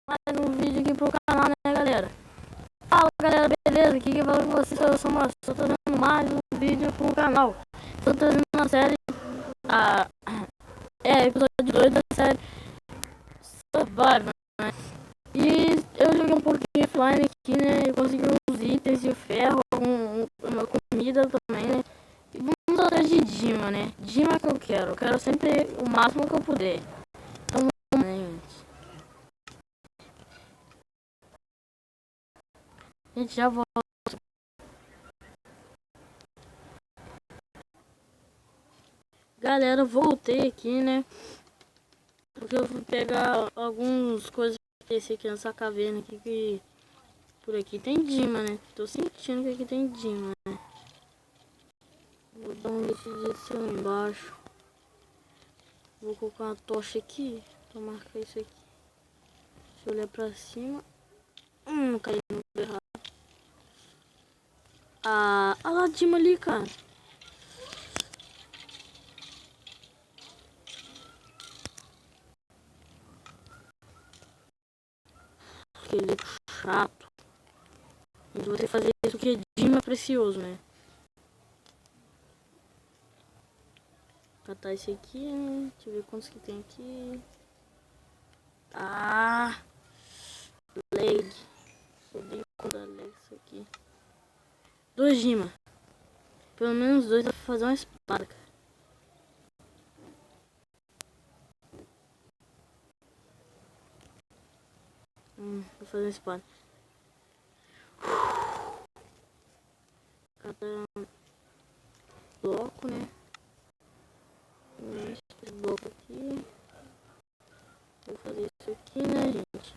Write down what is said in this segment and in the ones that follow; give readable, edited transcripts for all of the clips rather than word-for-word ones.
Mais um vídeo aqui pro canal, né, galera? Fala, galera, beleza? Aqui que fala com vocês, eu sou o Márcio. Estou trazendo mais um vídeo pro canal. Estou trazendo uma série, episódio 2 da série Survivor, né? E eu joguei um pouquinho offline aqui, né? Eu consegui uns itens de ferro, uma comida também, né? E vamos atrás de Dima, né? Dima que eu quero sempre o máximo que eu puder. Então, vamos, né, gente? A gente já volta. Galera, voltei aqui, né? Porque eu fui pegar algumas coisas que esse aqui nessa caverna aqui, que por aqui tem Dima, né? Tô sentindo que aqui tem Dima, né? Vou dar um jeito lá embaixo. Vou colocar uma tocha aqui pra marcar isso aqui. Deixa eu olhar pra cima. Caí no lugar errado. Olha lá a Dima ali, cara. Aquele chato. A gente vai ter que fazer isso porque Dima é precioso, né? Catar esse aqui, né? Deixa eu ver quantos que tem aqui. Leg. Odeio quando é leg isso aqui. 2 Dima. Pelo menos 2 dá pra fazer uma espada, cara. Vou fazer uma espada. Cada bloco, né? Esse bloco aqui. Vou fazer isso aqui, né, gente?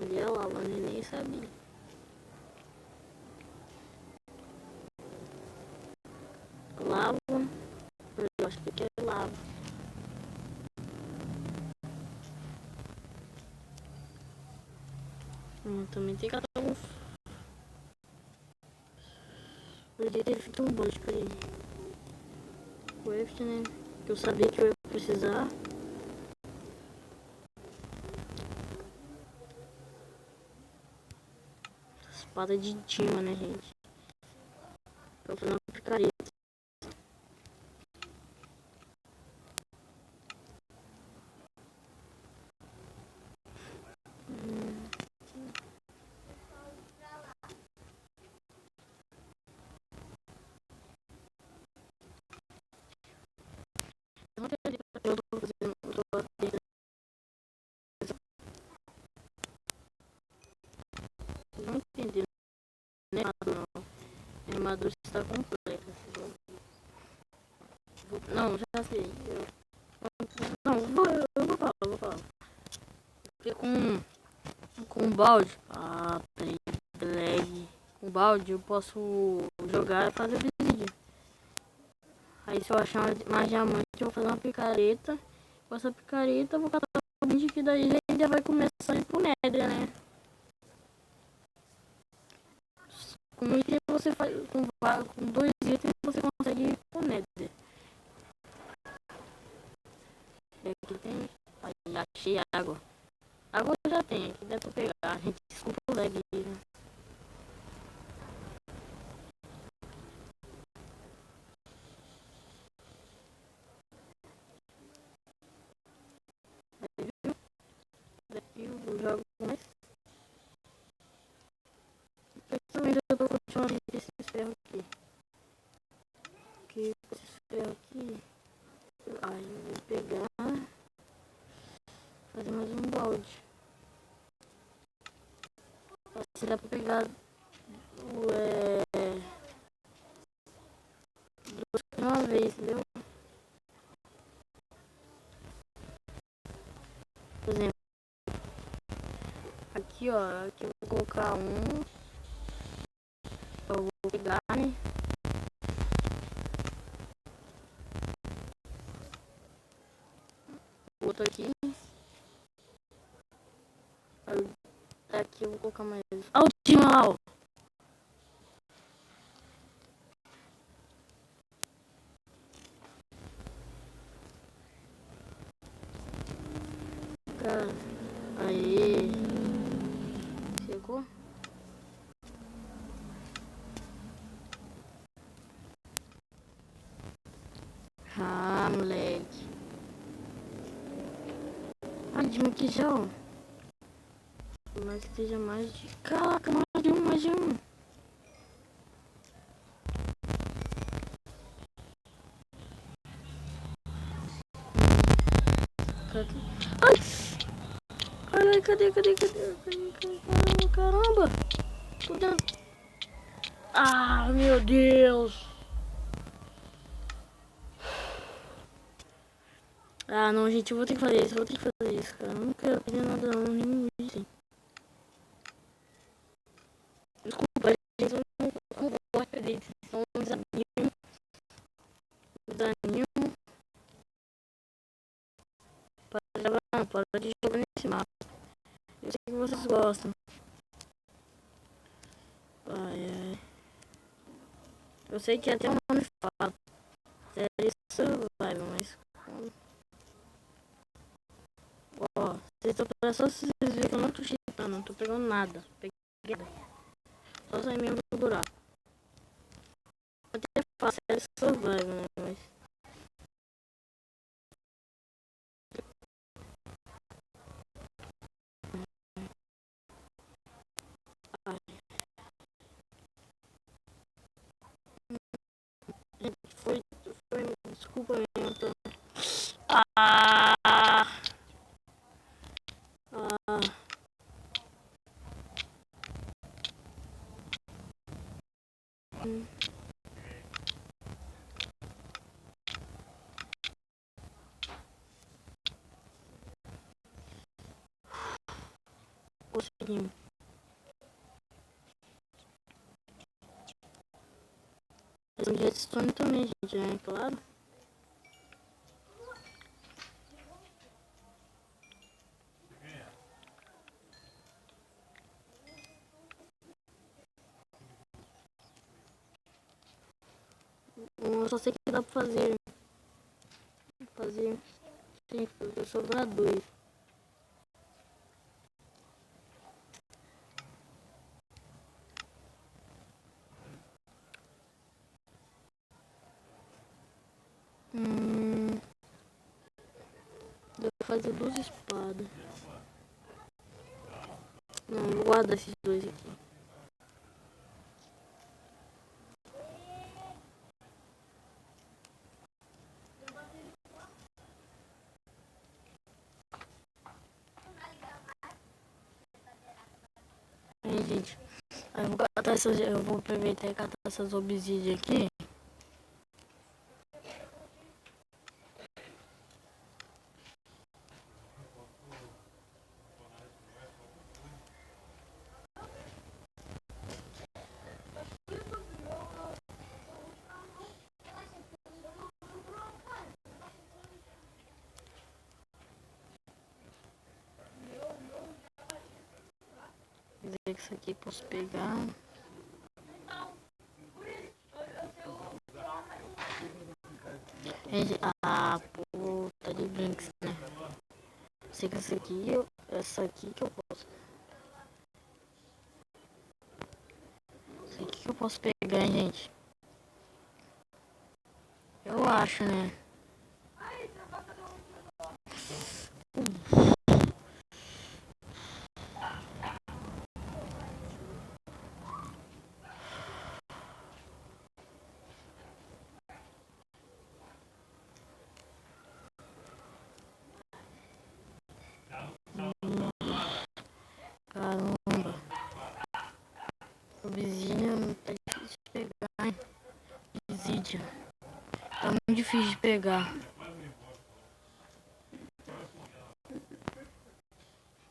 Olha lá, mano, eu nem sabia. Lava. Eu acho que aqui é lava. Também tem que catar um. Podia ter feito um bote pra ele. Craft, né? Que eu sabia que eu ia precisar. Espada de Dima, né, gente? Pra fazer uma picareta. Eu tô fazendo. Não entendi. Não é armadura, não. A armadura está completa. Não, já sei. Não, eu vou falar. Porque com um balde. Tem lag. Com balde eu posso jogar e fazer vídeo. Aí se eu achar mais diamante, eu vou fazer uma picareta. Com essa picareta eu vou catar um vídeo que daí já vai começar a ir pro Nether, né? Com um item você faz. Com 2 itens você consegue ir pro Nether. E aqui tem. Aí achei água. Água eu já tenho, aqui dá pra pegar. Gente, desculpa o lag aí, né? Daqui eu jogo mais. Principalmente eu tô continuando esses ferros aqui. Porque esses ferros aqui. Aí eu vou pegar. Fazer mais um balde. Assim dá pra pegar duas de uma vez, entendeu? Por exemplo, aqui ó, aqui eu vou colocar um. Eu vou pegar, né? Outro aqui. aqui, eu vou colocar mais. Olha o time lá, ó. Cara, aí. Chegou? Ah, moleque. Ah, de um que já, ó. Mas esteja mais de. Caraca, mais de um, mais de um. Cadê? Ai! Ai, cadê? Caramba! Tô dentro. Ah, meu Deus! Ah, não, gente, eu vou ter que fazer isso, cara. Eu não quero perder nada, não, nem isso. Desculpa, gente, eu não vou perder. São os animes para gravar, para de jogar nesse mapa. Eu sei que vocês gostam. Ai. Eu sei que até o nome fala. Série Survival, mas. Ó, só vocês verem que eu não tô cheatando, não tô pegando nada. Peguei nada. Só saí mesmo do buraco. Até faço Série Survival, né? Mas. Foi. Desculpa aí, eu tô. Ah! Ah! Conseguimos. São de redstone também, gente, é claro. Eu só sei que dá pra fazer. Sim, eu sobrar dois. Deu pra fazer duas espadas. Não, eu vou guardar esses dois aqui. Aí, gente. Aí eu vou aproveitar e catar essas obsidian aqui. Ver que isso aqui eu posso pegar. Gente, puta de brinks, né? Sei que essa aqui que eu posso. Essa aqui que eu posso pegar, hein, gente. Eu acho, né? Caramba. Obsidian tá difícil de pegar, hein? Obsidian. Tá muito difícil de pegar.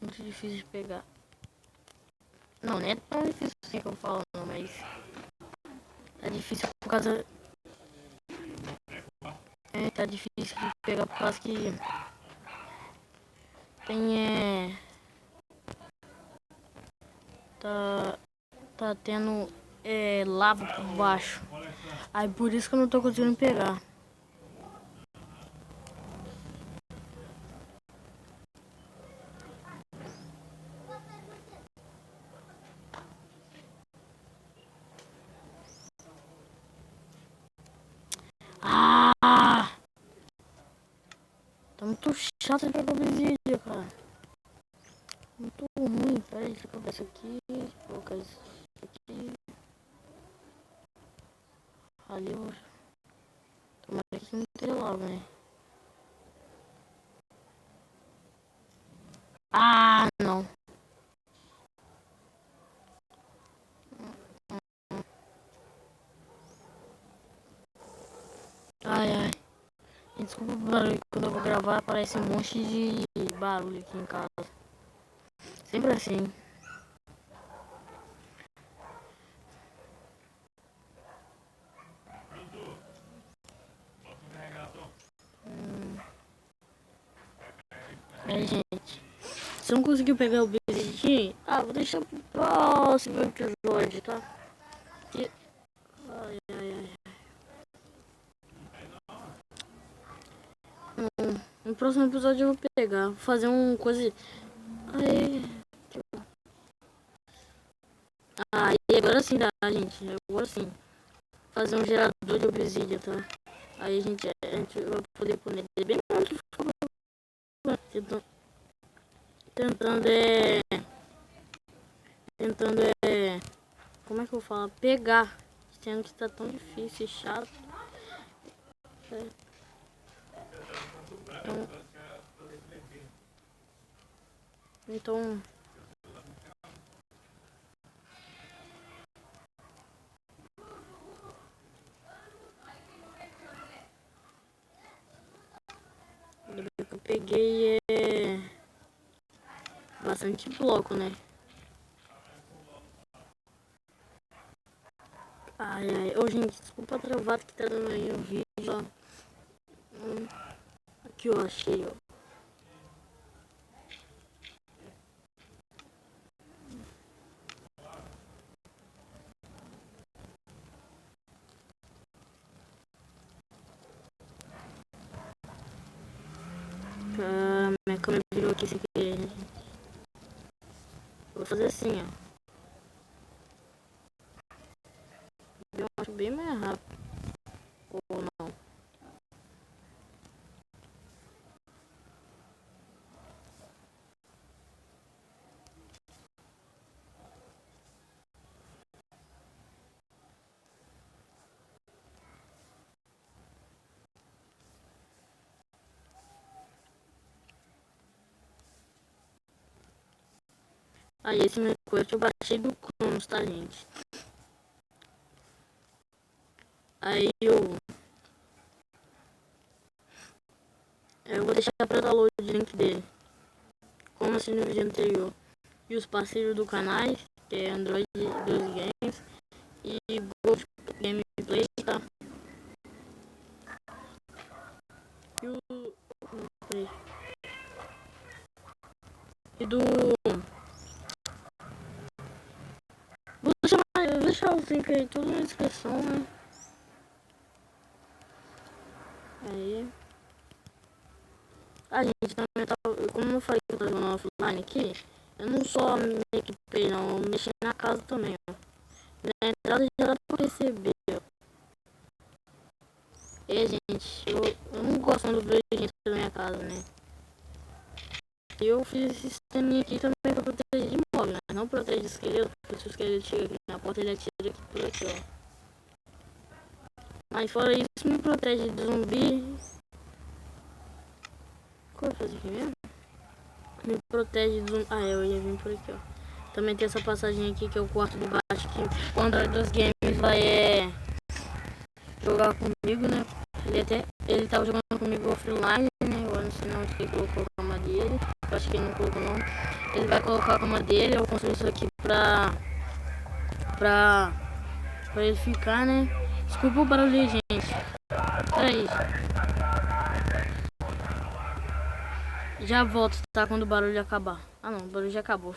Muito difícil de pegar. Não, não é tão difícil assim que eu falo, não, mas tá difícil por causa. Tá difícil de pegar por causa que tem tá tendo lava por baixo. Aí por isso que eu não tô conseguindo pegar. Ah! Tá muito chato de pegar o vídeo, cara. Muito ruim. Peraí, deixa eu colocar isso aqui. Colocar isso aqui. Ali eu... Tomara que não tenha logo, né? Ah, não. Ai, ai. Desculpa o barulho. Quando eu vou gravar, aparece um monte de barulho aqui em casa. Sempre assim. Aí, gente. Se não conseguiu pegar o bilhetinho, vou deixar pro próximo episódio, tá? E... Ai, ai, ai. No próximo episódio eu vou pegar. Vou fazer uma coisa. Aí. E agora sim dá, gente. Agora sim. Fazer um gerador de obsidian, tá? Aí a gente vai poder pôr nele bem longe. Tentando como é que eu falo? Pegar. Sendo que tá tão difícil e chato. Então eu peguei bastante bloco, né? Ai, ai. Ô, gente, desculpa a travada que tá dando aí no vídeo, ó. Aqui eu achei, ó. Minha câmera virou aqui sem querer, né? Vou fazer assim, ó. Eu acho bem mais rápido. Ou não. Aí esse meu coisa eu baixei do Cronos, tá, gente? Aí eu vou deixar pra download o link dele. Como assim no vídeo anterior. E os parceiros do canal, que é Android 12 Games e Gold Gameplay, tá? E o... E do... Vou deixar o link aí tudo na descrição, né? Aí... A gente também tá... Como eu falei que eu tô jogando offline aqui, eu não só me equipei, não. Eu mexi na casa também, ó. Na entrada já dá pra perceber, ó. E, gente, eu não gosto quando vejo gente na minha casa, né? E eu fiz esse sisteminha aqui também pra proteger de móvel, né? Não protege de esqueleto, porque se o esqueleto chega aqui na porta, ele atira aqui por aqui, ó. Mas fora isso, me protege de zumbi. O que eu vou fazer aqui mesmo? Me protege de zumbi. Eu ia vir por aqui, ó. Também tem essa passagem aqui que é o quarto de baixo, que quando a dos games vai jogar comigo, né? Ele tava jogando comigo offline, né? Eu não sei onde que ele colocou a cama dele. Eu acho que ele não colocou não. Ele vai colocar a cama dele, eu construí isso aqui pra ele ficar, né? Desculpa o barulho, gente. Peraí. Já volto, tá? Quando o barulho acabar. Ah não, o barulho já acabou.